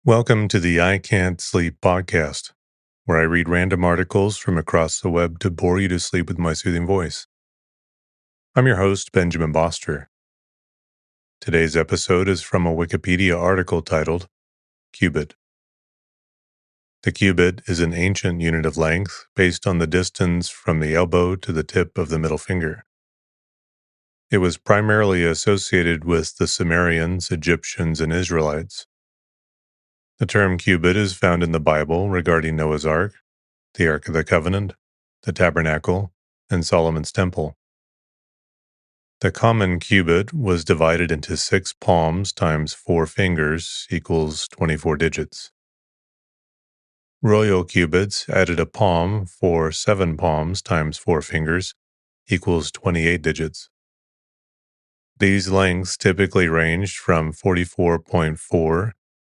Welcome to the I Can't Sleep podcast, where I read random articles from across the web to bore you to sleep with my soothing voice. I'm your host, Benjamin Boster. Today's episode is from a Wikipedia article titled Cubit. The cubit is an ancient unit of length based on the distance from the elbow to the tip of the middle finger. It was primarily associated with the Sumerians, Egyptians, and Israelites. The term cubit is found in the Bible regarding Noah's Ark, the Ark of the Covenant, the Tabernacle, and Solomon's Temple. The common cubit was divided into 6 palms times 4 fingers equals 24 digits. Royal cubits added a palm for 7 palms times 4 fingers equals 28 digits. These lengths typically ranged from 44.4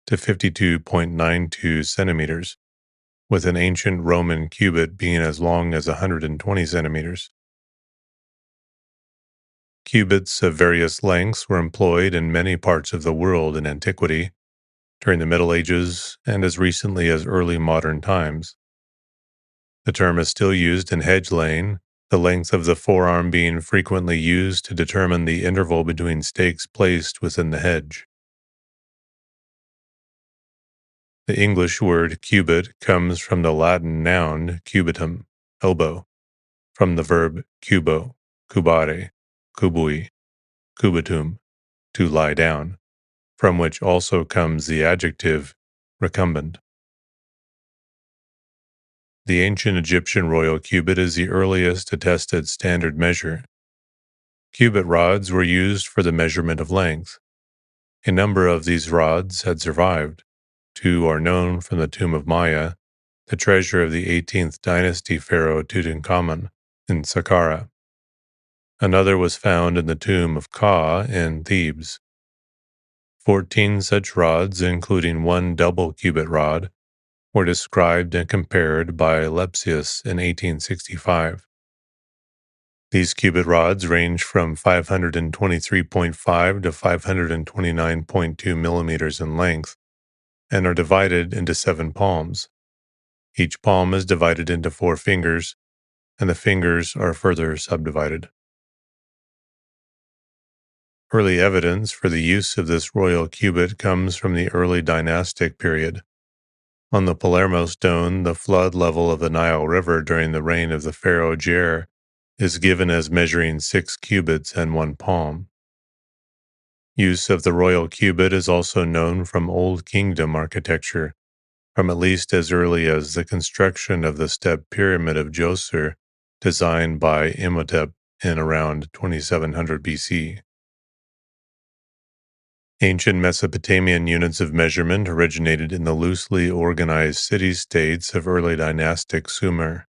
to 52.92 centimeters, with an ancient Roman cubit being as long as 120 centimeters. Cubits of various lengths were employed in many parts of the world in antiquity, during the Middle Ages, and as recently as early modern times. The term is still used in hedge laying, the length of the forearm being frequently used to determine the interval between stakes placed within the hedge. The English word cubit comes from the Latin noun cubitum, elbow, from the verb cubo, cubare, cubui, cubitum, to lie down, from which also comes the adjective recumbent. The ancient Egyptian royal cubit is the earliest attested standard measure. Cubit rods were used for the measurement of length. A number of these rods had survived. 2 are known from the tomb of Maya, the treasure of the 18th dynasty pharaoh Tutankhamun in Saqqara. Another was found in the tomb of Ka in Thebes. 14 such rods, including 1 double cubit rod, were described and compared by Lepsius in 1865. These cubit rods range from 523.5 to 529.2 millimeters in length and are divided into 7 palms. Each palm is divided into 4 fingers, and the fingers are further subdivided. Early evidence for the use of this royal cubit comes from the early dynastic period. On the Palermo stone, the flood level of the Nile River during the reign of the pharaoh Jer is given as measuring 6 cubits and 1 palm. Use of the royal cubit is also known from Old Kingdom architecture, from at least as early as the construction of the step pyramid of Djoser, designed by Imhotep in around 2700 BC. Ancient Mesopotamian units of measurement originated in the loosely organized city-states of early dynastic Sumer.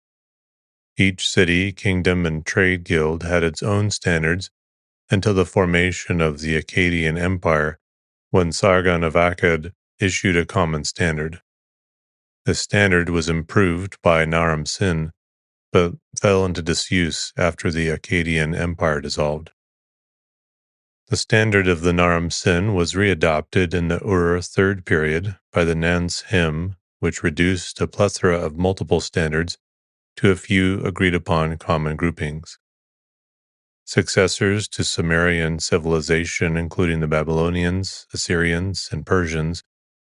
Each city, kingdom, and trade guild had its own standards until the formation of the Akkadian Empire, when Sargon of Akkad issued a common standard. The standard was improved by Naram Sin, but fell into disuse after the Akkadian Empire dissolved. The standard of the Naram Sin was readopted in the Ur Third period by the Nans hymn, which reduced a plethora of multiple standards to a few agreed-upon common groupings. Successors to Sumerian civilization, including the Babylonians, Assyrians, and Persians,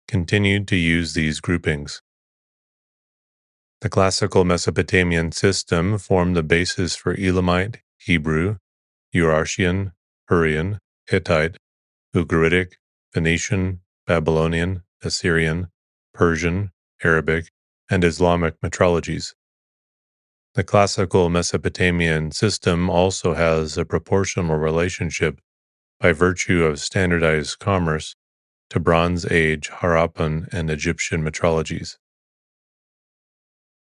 continued to use these groupings. The classical Mesopotamian system formed the basis for Elamite, Hebrew, Urartian, Hurrian, Hittite, Ugaritic, Phoenician, Babylonian, Assyrian, Persian, Arabic, and Islamic metrologies. The classical Mesopotamian system also has a proportional relationship by virtue of standardized commerce to Bronze Age Harappan and Egyptian metrologies.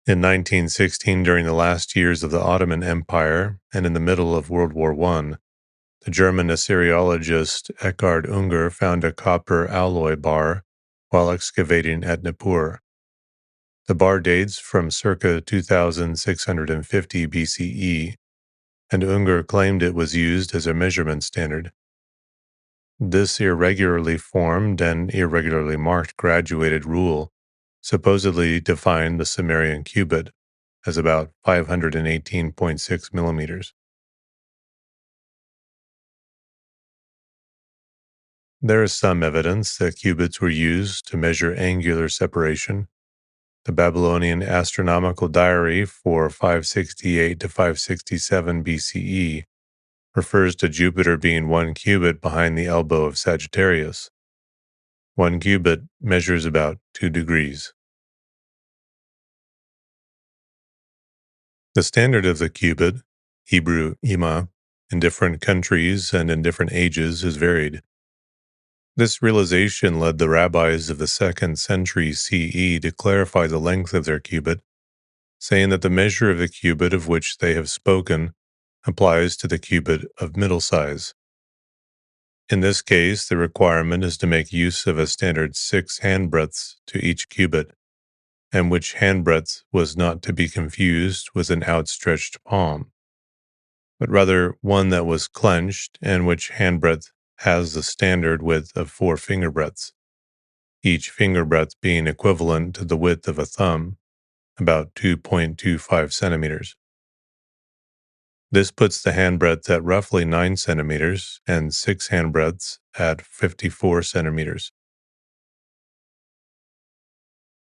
In 1916, during the last years of the Ottoman Empire and in the middle of World War I, the German Assyriologist Eckhard Unger found a copper alloy bar while excavating at Nippur. The bar dates from circa 2650 BCE, and Unger claimed it was used as a measurement standard. This irregularly formed and irregularly marked graduated rule supposedly defined the Sumerian cubit as about 518.6 millimeters. There is some evidence that cubits were used to measure angular separation. The Babylonian astronomical diary for 568 to 567 BCE refers to Jupiter being 1 cubit behind the elbow of Sagittarius. 1 cubit measures about 2 degrees. The standard of the cubit, Hebrew ima, in different countries and in different ages is varied. This realization led the rabbis of the 2nd century CE to clarify the length of their cubit, saying that the measure of the cubit of which they have spoken applies to the cubit of middle size. In this case, the requirement is to make use of a standard 6 handbreadths to each cubit, and which handbreadth was not to be confused with an outstretched palm, but rather one that was clenched and which handbreadth has the standard width of 4 finger breadths, each finger breadth being equivalent to the width of a thumb, about 2.25 centimeters. This puts the handbreadth at roughly 9 centimeters and 6 handbreadths at 54 centimeters.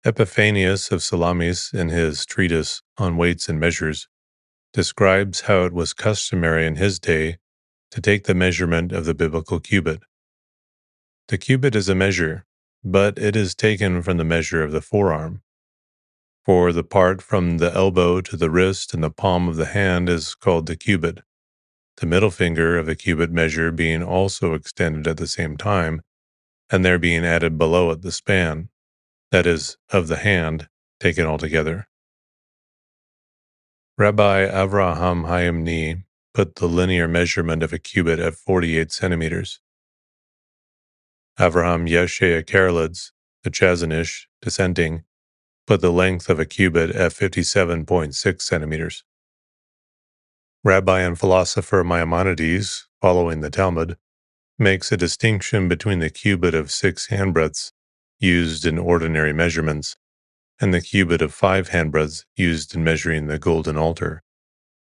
Epiphanius of Salamis, in his treatise on weights and measures, describes how it was customary in his day to take the measurement of the biblical cubit. The cubit is a measure, but it is taken from the measure of the forearm. For the part from the elbow to the wrist and the palm of the hand is called the cubit, the middle finger of the cubit measure being also extended at the same time, and there being added below it the span, that is, of the hand, taken altogether. Rabbi Avraham Hayimni put the linear measurement of a cubit at 48 centimeters. Avraham Yeshaya Karelitz, the Chazanish, dissenting, put the length of a cubit at 57.6 centimeters. Rabbi and philosopher Maimonides, following the Talmud, makes a distinction between the cubit of 6 handbreadths used in ordinary measurements and the cubit of 5 handbreadths used in measuring the golden altar,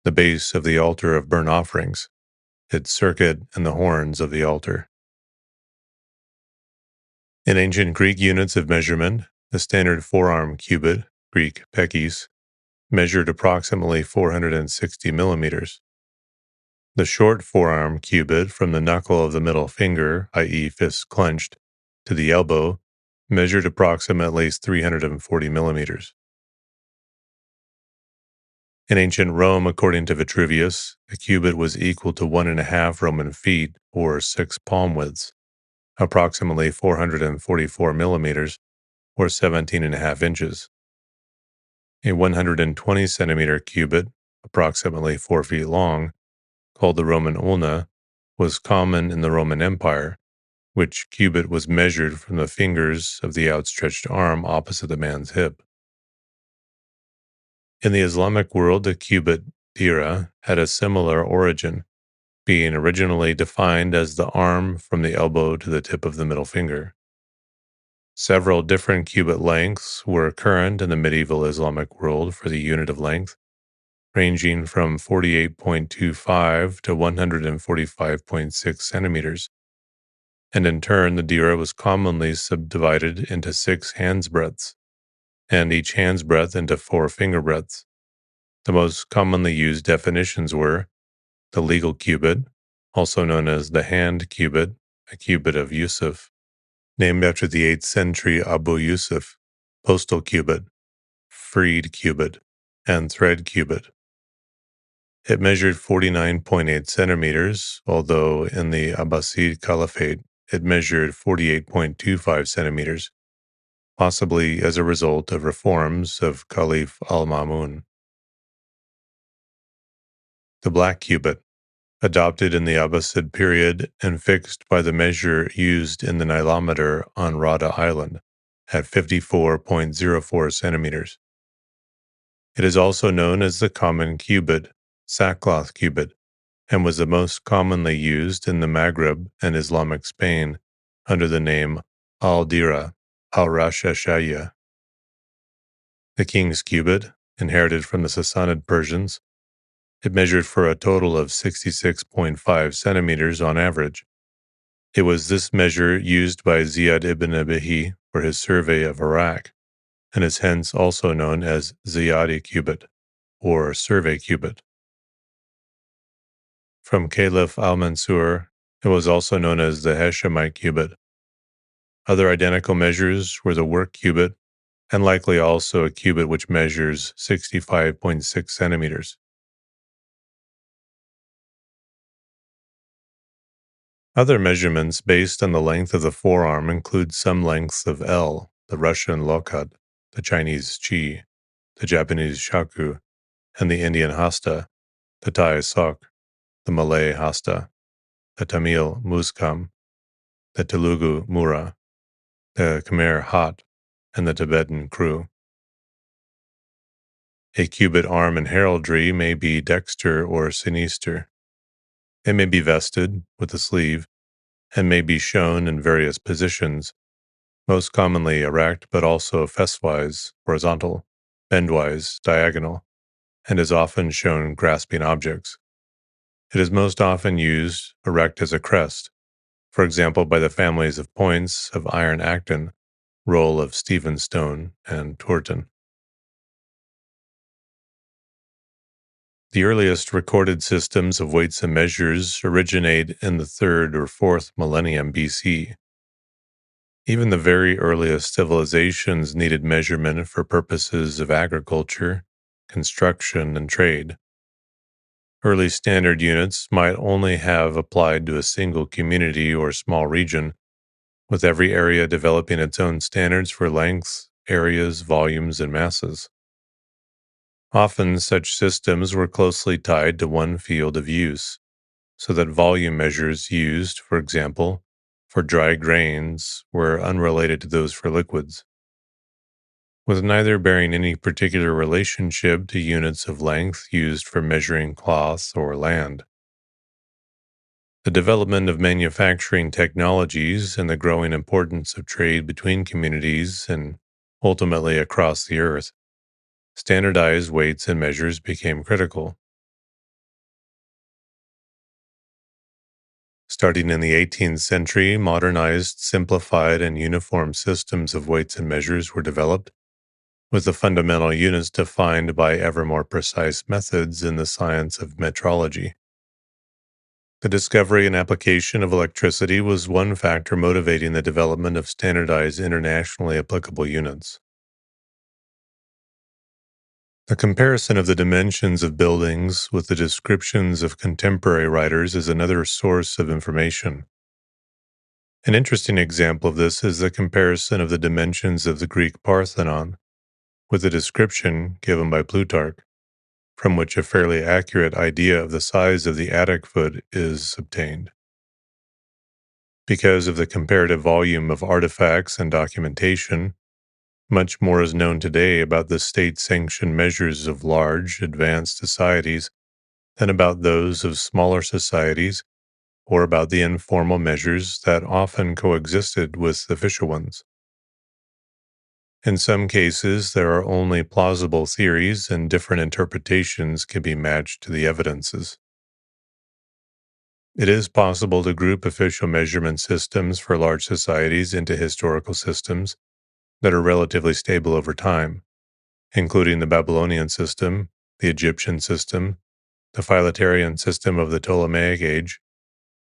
the base of the altar of burnt offerings, its circuit, and the horns of the altar. In ancient Greek units of measurement, the standard forearm cubit, Greek pekis, measured approximately 460 millimeters. The short forearm cubit from the knuckle of the middle finger, i.e. fist clenched, to the elbow, measured approximately 340 millimeters. In ancient Rome, according to Vitruvius, a cubit was equal to 1.5 Roman feet, or 6 palm widths, approximately 444 millimeters, or 17.5 inches. A 120 centimeter cubit, approximately 4 feet long, called the Roman ulna, was common in the Roman Empire, which cubit was measured from the fingers of the outstretched arm opposite the man's hip. In the Islamic world, the cubit dira had a similar origin, being originally defined as the arm from the elbow to the tip of the middle finger. Several different cubit lengths were current in the medieval Islamic world for the unit of length, ranging from 48.25 to 145.6 centimeters, and in turn the dira was commonly subdivided into 6 hands breadths, and each hand's breadth into 4 finger breadths. The most commonly used definitions were the legal cubit, also known as the hand cubit, a cubit of Yusuf, named after the 8th century Abu Yusuf, postal cubit, freed cubit, and thread cubit. It measured 49.8 centimeters, although in the Abbasid Caliphate it measured 48.25 centimeters, possibly as a result of reforms of Caliph al-Ma'mun. The black cubit, adopted in the Abbasid period and fixed by the measure used in the Nilometer on Rada Island at 54.04 centimeters. It is also known as the common cubit, sackcloth cubit, and was the most commonly used in the Maghreb and Islamic Spain under the name al-Dira, al-Rashashaya. The king's cubit, inherited from the Sassanid Persians, it measured for a total of 66.5 centimeters on average. It was this measure used by Ziyad ibn Abihi for his survey of Iraq, and is hence also known as Ziyadi cubit, or survey cubit. From Caliph al-Mansur, it was also known as the Hashemite cubit. Other identical measures were the work cubit, and likely also a cubit which measures 65.6 centimeters. Other measurements based on the length of the forearm include some lengths of L, the Russian lokad, the Chinese chi, the Japanese shaku, and the Indian hasta, the Thai sok, the Malay hasta, the Tamil muskam, the Telugu mura, the Khmer hat, and the Tibetan kru. A cubit arm in heraldry may be dexter or sinister. It may be vested with a sleeve and may be shown in various positions, most commonly erect but also festwise, horizontal, bendwise, diagonal, and is often shown grasping objects. It is most often used erect as a crest, for example by the families of points of iron acton, roll of Stephenstone, and Tourton. The earliest recorded systems of weights and measures originate in the 3rd or 4th millennium BC. Even the very earliest civilizations needed measurement for purposes of agriculture, construction, and trade. Early standard units might only have applied to a single community or small region, with every area developing its own standards for lengths, areas, volumes, and masses. Often such systems were closely tied to one field of use, so that volume measures used, for example, for dry grains were unrelated to those for liquids, with neither bearing any particular relationship to units of length used for measuring cloth or land. The development of manufacturing technologies and the growing importance of trade between communities and ultimately across the earth, standardized weights and measures became critical. Starting in the 18th century, modernized, simplified, and uniform systems of weights and measures were developed, with the fundamental units defined by ever more precise methods in the science of metrology. The discovery and application of electricity was one factor motivating the development of standardized internationally applicable units. The comparison of the dimensions of buildings with the descriptions of contemporary writers is another source of information. An interesting example of this is the comparison of the dimensions of the Greek Parthenon with the description given by Plutarch, from which a fairly accurate idea of the size of the attic foot is obtained. Because of the comparative volume of artifacts and documentation, much more is known today about the state-sanctioned measures of large, advanced societies than about those of smaller societies or about the informal measures that often coexisted with official ones. In some cases, there are only plausible theories and different interpretations can be matched to the evidences. It is possible to group official measurement systems for large societies into historical systems that are relatively stable over time, including the Babylonian system, the Egyptian system, the Philitarian system of the Ptolemaic Age,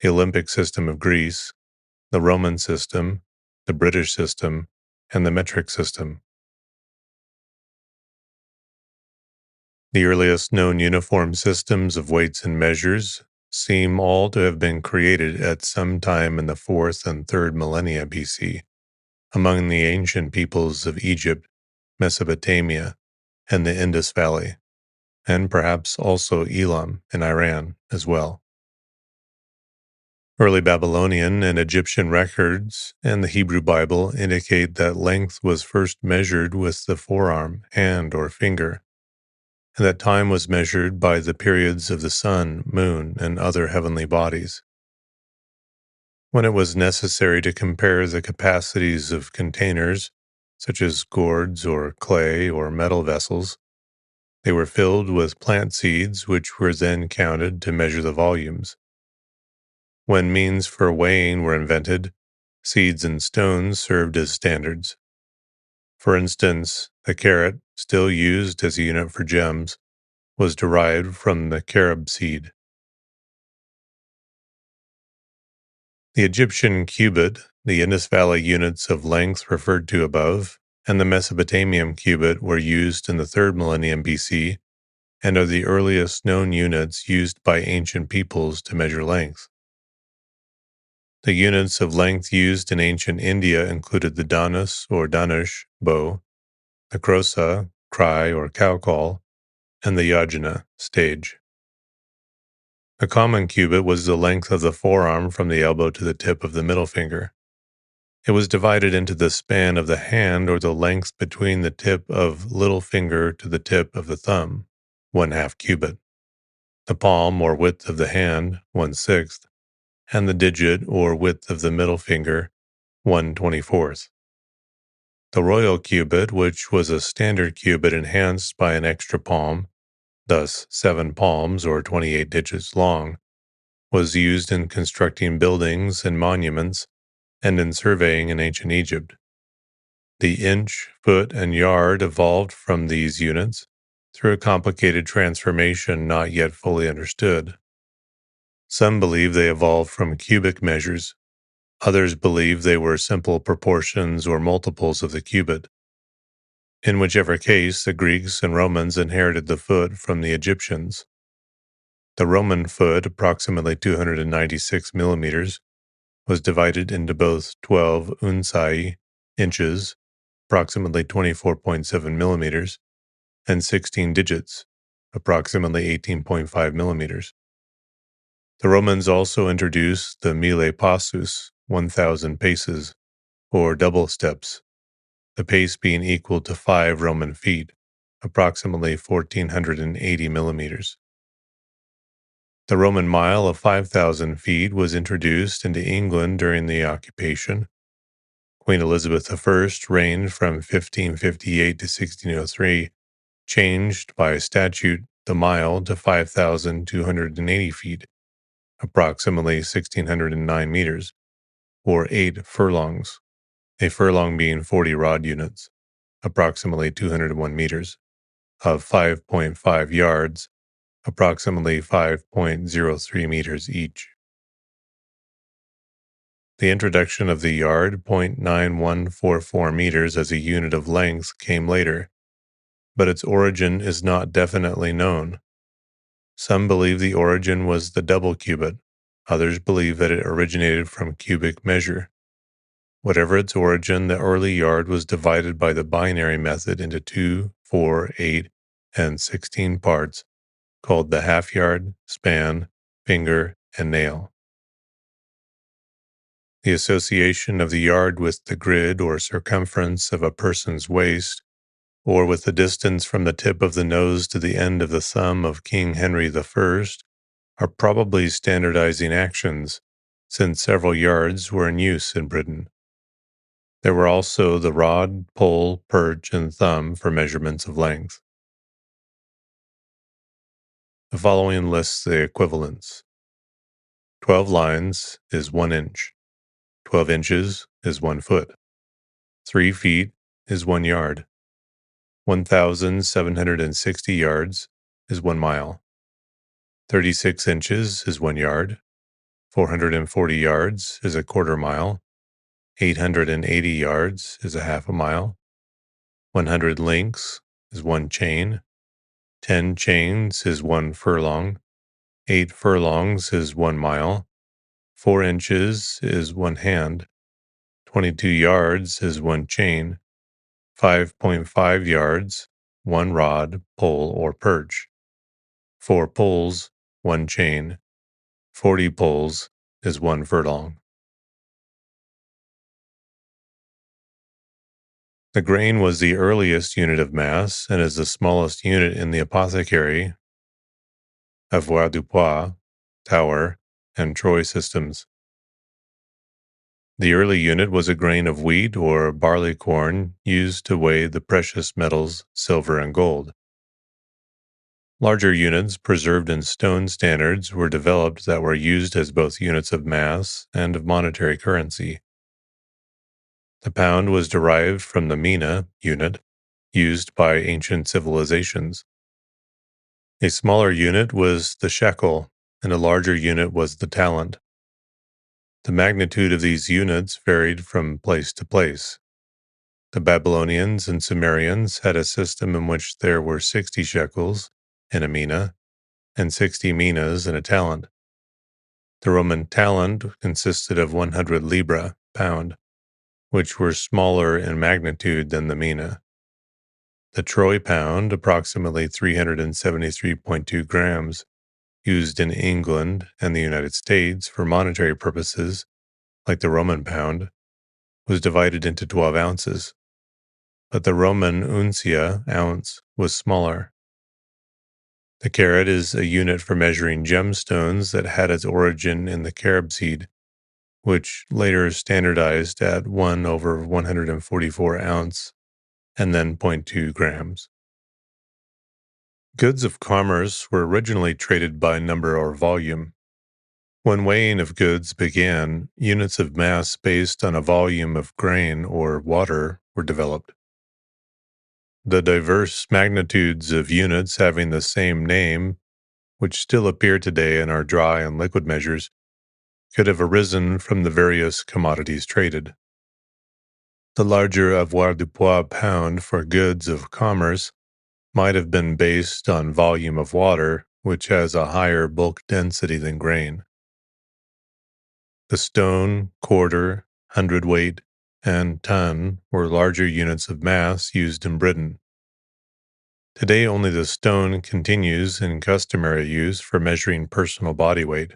the Olympic system of Greece, the Roman system, the British system, and the metric system. The earliest known uniform systems of weights and measures seem all to have been created at some time in the 4th and 3rd millennia BC among the ancient peoples of Egypt, Mesopotamia, and the Indus Valley, and perhaps also Elam in Iran as well. Early Babylonian and Egyptian records and the Hebrew Bible indicate that length was first measured with the forearm, hand, or finger, and that time was measured by the periods of the sun, moon, and other heavenly bodies. When it was necessary to compare the capacities of containers, such as gourds or clay or metal vessels, they were filled with plant seeds, which were then counted to measure the volumes. When means for weighing were invented, seeds and stones served as standards. For instance, the carat, still used as a unit for gems, was derived from the carob seed. The Egyptian cubit, the Indus Valley units of length referred to above, and the Mesopotamian cubit were used in the 3rd millennium BC and are the earliest known units used by ancient peoples to measure length. The units of length used in ancient India included the dhanus or dhanush bow, the krosa, cry or cow call, and the yajna, stage. A common cubit was the length of the forearm from the elbow to the tip of the middle finger. It was divided into the span of the hand or the length between the tip of little finger to the tip of the thumb, 1/2 cubit, the palm or width of the hand, 1/6, and the digit or width of the middle finger, 1/24. The royal cubit, which was a standard cubit enhanced by an extra palm, thus 7 palms or 28 digits long, was used in constructing buildings and monuments and in surveying in ancient Egypt. The inch, foot, and yard evolved from these units through a complicated transformation not yet fully understood. Some believe they evolved from cubic measures. Others believe they were simple proportions or multiples of the cubit. In whichever case, the Greeks and Romans inherited the foot from the Egyptians. The Roman foot, approximately 296 millimeters, was divided into both 12 unciae, inches, approximately 24.7 millimeters, and 16 digits, approximately 18.5 millimeters. The Romans also introduced the mille passus, 1,000 paces, or double steps, the pace being equal to 5 Roman feet, approximately 1,480 millimeters. The Roman mile of 5,000 feet was introduced into England during the occupation. Queen Elizabeth I reigned from 1558 to 1603, changed by statute the mile to 5,280 feet, approximately 1,609 meters, or 8 furlongs, a furlong being 40 rod units, approximately 201 meters, of 5.5 yards, approximately 5.03 meters each. The introduction of the yard, 0.9144 meters as a unit of length, came later, but its origin is not definitely known. Some believe the origin was the double cubit. Others believe that it originated from cubic measure. Whatever its origin, the early yard was divided by the binary method into 2, 4, 8, and 16 parts, called the half yard, span, finger, and nail. The association of the yard with the grid or circumference of a person's waist, or with the distance from the tip of the nose to the end of the thumb of King Henry I, are probably standardizing actions, since several yards were in use in Britain. There were also the rod, pole, perch, and thumb for measurements of length. The following lists the equivalents. 12 lines is 1 inch. 12 inches is 1 foot. 3 feet is 1 yard. 1,760 yards is 1 mile. 36 inches is 1 yard. 440 yards is a quarter mile. 880 yards is a half a mile. 100 links is 1 chain. 10 chains is 1 furlong. 8 furlongs is 1 mile. 4 inches is 1 hand. 22 yards is 1 chain. 5.5 yards, 1 rod, pole, or perch. 4 poles, 1 chain. 40 poles is 1 furlong. The grain was the earliest unit of mass and is the smallest unit in the apothecary, avoirdupois, Tower, and Troy systems. The early unit was a grain of wheat or barley corn used to weigh the precious metals silver and gold. Larger units preserved in stone standards were developed that were used as both units of mass and of monetary currency. The pound was derived from the mina unit used by ancient civilizations. A smaller unit was the shekel, and a larger unit was the talent. The magnitude of these units varied from place to place. The Babylonians and Sumerians had a system in which there were 60 shekels in a mina and 60 minas in a talent. The Roman talent consisted of 100 libra, pound, which were smaller in magnitude than the mina. The Troy pound, approximately 373.2 grams, used in England and the United States for monetary purposes, like the Roman pound, was divided into 12 ounces, but the Roman uncia, ounce, was smaller. The carat is a unit for measuring gemstones that had its origin in the carob seed, which later standardized at 1 over 144 ounce and then 0.2 grams. Goods of commerce were originally traded by number or volume. When weighing of goods began, units of mass based on a volume of grain or water were developed. The diverse magnitudes of units having the same name, which still appear today in our dry and liquid measures, could have arisen from the various commodities traded. The larger avoirdupois pound for goods of commerce might have been based on volume of water, which has a higher bulk density than grain. The stone, quarter, hundredweight, and ton were larger units of mass used in Britain. Today, only the stone continues in customary use for measuring personal body weight.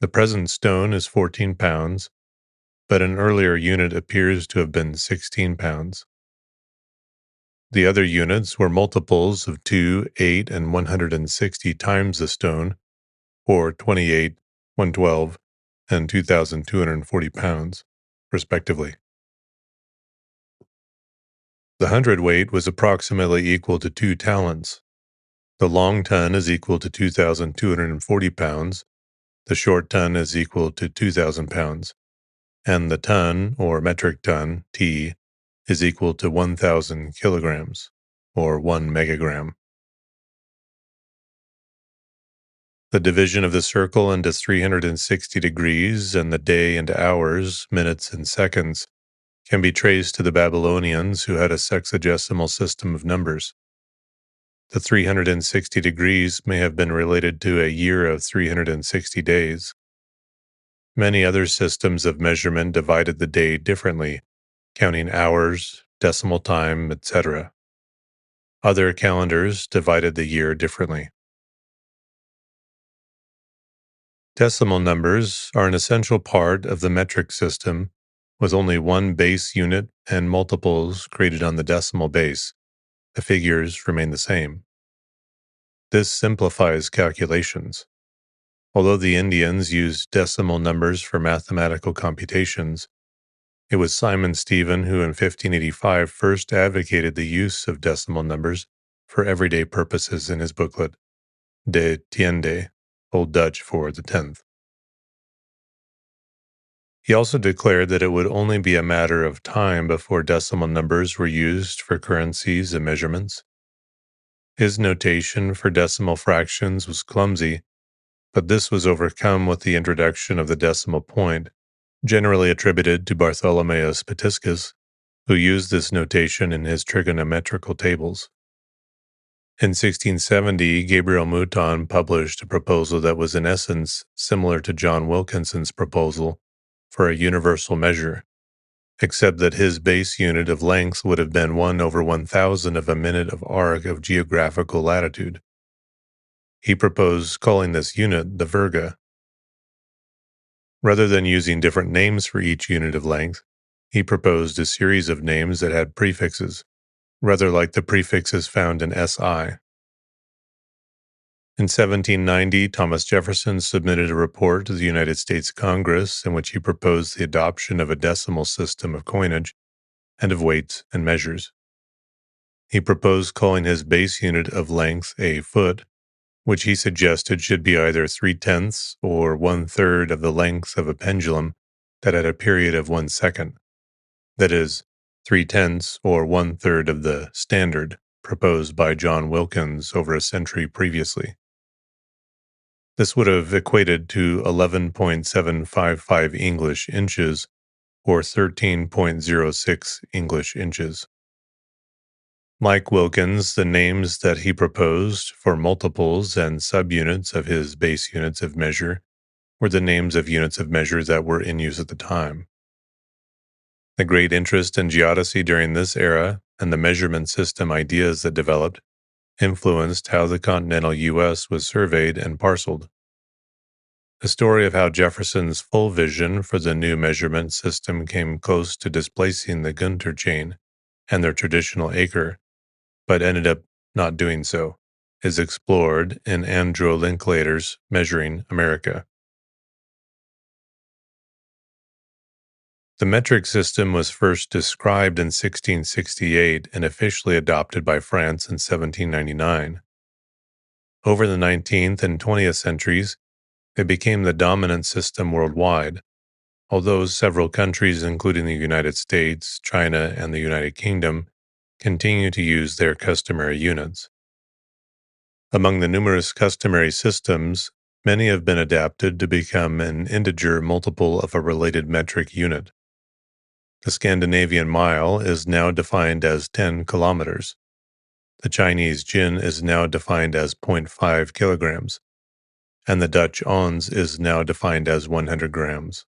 The present stone is 14 pounds, but an earlier unit appears to have been 16 pounds. The other units were multiples of 2, 8, and 160 times the stone, or 28, 112, and 2,240 pounds, respectively. The hundredweight was approximately equal to 2 talents. The long ton is equal to 2,240 pounds, the short ton is equal to 2,000 pounds, and the ton, or metric ton, T, is equal to 1,000 kilograms, or 1 megagram. The division of the circle into 360 degrees and the day into hours, minutes, and seconds can be traced to the Babylonians, who had a sexagesimal system of numbers. The 360 degrees may have been related to a year of 360 days. Many other systems of measurement divided the day differently, counting hours, decimal time, etc. Other calendars divided the year differently. Decimal numbers are an essential part of the metric system, with only one base unit and multiples created on the decimal base. The figures remain the same. This simplifies calculations. Although the Indians used decimal numbers for mathematical computations, it was Simon Stevin who in 1585 first advocated the use of decimal numbers for everyday purposes in his booklet, De Tiende, Old Dutch for the 10th. He also declared that it would only be a matter of time before decimal numbers were used for currencies and measurements. His notation for decimal fractions was clumsy, but this was overcome with the introduction of the decimal point, generally attributed to Bartholomeus Pitiscus, who used this notation in his trigonometrical tables. In 1670, Gabriel Mouton published a proposal that was in essence similar to John Wilkinson's proposal for a universal measure, except that his base unit of length would have been 1 over 1,000 of a minute of arc of geographical latitude. He proposed calling this unit the virga. Rather than using different names for each unit of length, He proposed a series of names that had prefixes, rather like the prefixes found in SI. In 1790, Thomas Jefferson submitted a report to the United States Congress in which he proposed the adoption of a decimal system of coinage and of weights and measures. He proposed calling his base unit of length a foot, which he suggested should be either 3/10 or 1/3 of the length of a pendulum that had a period of 1 second. That is, 3/10 or 1/3 of the standard proposed by John Wilkins over a century previously. This would have equated to 11.755 English inches or 13.06 English inches. Like Wilkins, the names that he proposed for multiples and subunits of his base units of measure were the names of units of measure that were in use at the time. The great interest in geodesy during this era and the measurement system ideas that developed influenced how the continental U.S. was surveyed and parceled. The story of how Jefferson's full vision for the new measurement system came close to displacing the Gunter chain and their traditional acre, but ended up not doing so, is explored in Andrew Linklater's Measuring America. The metric system was first described in 1668 and officially adopted by France in 1799. Over the 19th and 20th centuries, it became the dominant system worldwide, although several countries, including the United States, China, and the United Kingdom, continue to use their customary units. Among the numerous customary systems, many have been adapted to become an integer multiple of a related metric unit. The Scandinavian mile is now defined as 10 kilometers. The Chinese jin is now defined as 0.5 kilograms, and the Dutch ons is now defined as 100 grams.